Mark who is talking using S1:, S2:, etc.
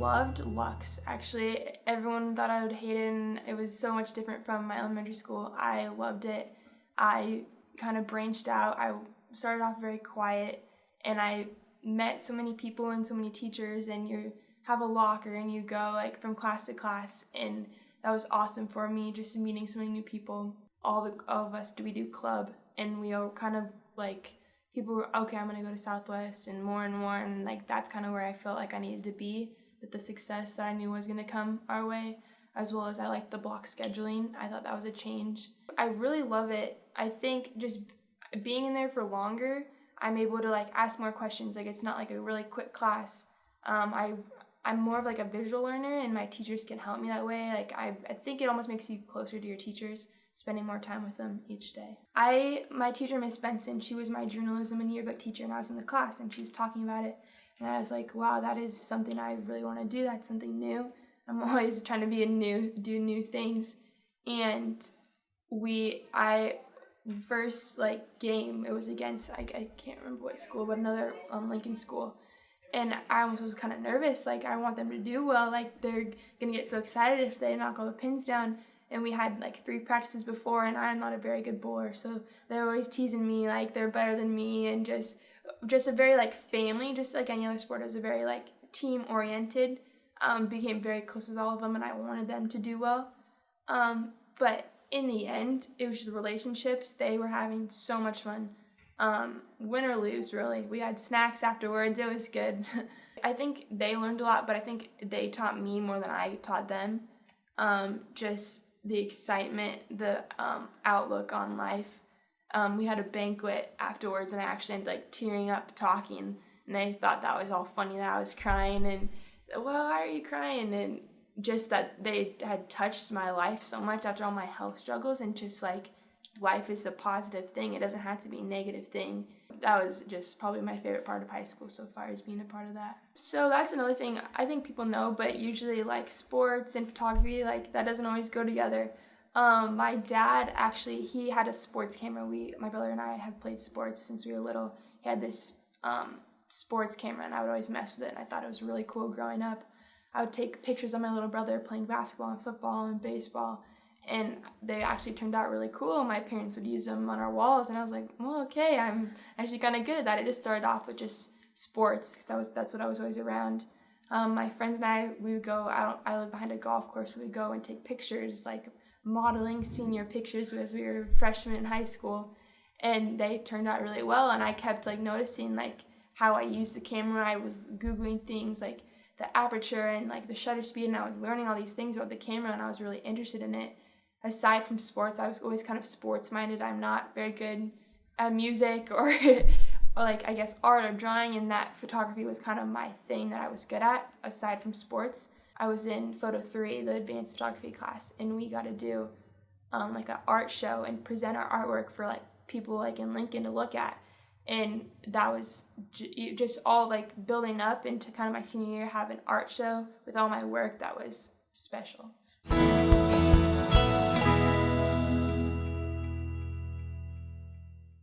S1: loved Lux. Actually, everyone thought I would hate it, and it was so much different from my elementary school. I loved it. I kind of branched out. I started off very quiet, and I met so many people and so many teachers, and you have a locker and you go like from class to class, and that was awesome for me, just meeting so many new people. All of us, we do club, and we all kind of like, people were, okay, I'm gonna go to Southwest and more, and like that's kind of where I felt like I needed to be with the success that I knew was gonna come our way, as well as I liked the block scheduling. I thought that was a change. I really love it. I think just being in there for longer, I'm able to like ask more questions. Like it's not like a really quick class. I'm more of like a visual learner, and my teachers can help me that way. Like I think it almost makes you closer to your teachers, spending more time with them each day. My teacher, Miss Benson, she was my journalism and yearbook teacher, and I was in the class and she was talking about it, and I was like, wow, that is something I really want to do. That's something new. I'm always trying to do new things. And first like game, it was against, I can't remember what school, but another Lincoln school. And I almost was kind of nervous, like I want them to do well, like they're gonna get so excited if they knock all the pins down. And we had like 3 practices before, and I'm not a very good bowler, so they're always teasing me like they're better than me, and just a very like family, just like any other sport, is a very like team oriented. Became very close with all of them, and I wanted them to do well. But in the end, it was just the relationships. They were having so much fun. Win or lose, really. We had snacks afterwards. It was good. I think they learned a lot, but I think they taught me more than I taught them. Just the excitement, the outlook on life. We had a banquet afterwards, and I actually ended like tearing up talking, and they thought that was all funny that I was crying, and well, why are you crying? And just that they had touched my life so much after all my health struggles, and just like life is a positive thing. It doesn't have to be a negative thing. That was just probably my favorite part of high school so far, is being a part of that. So that's another thing I think people know, but usually like sports and photography, like that doesn't always go together. My dad actually, he had a sports camera. My brother and I have played sports since we were little. He had this sports camera, and I would always mess with it, and I thought it was really cool growing up. I would take pictures of my little brother playing basketball and football and baseball, and they actually turned out really cool. My parents would use them on our walls, and I was like, well, okay, I'm actually kind of good at that. It just started off with just sports, because that's what I was always around. My friends and I, we would go out. I live behind a golf course. We would go and take pictures, like modeling senior pictures as we were freshmen in high school, and they turned out really well. And I kept like noticing like how I used the camera. I was Googling things like the aperture and like the shutter speed, and I was learning all these things about the camera, and I was really interested in it. Aside from sports, I was always kind of sports minded. I'm not very good at music or like I guess art or drawing, and that photography was kind of my thing that I was good at aside from sports. I was in Photo 3, the advanced photography class, and we got to do like an art show and present our artwork for like people like in Lincoln to look at. And that was just all like building up into kind of my senior year, have an art show with all my work. That was special.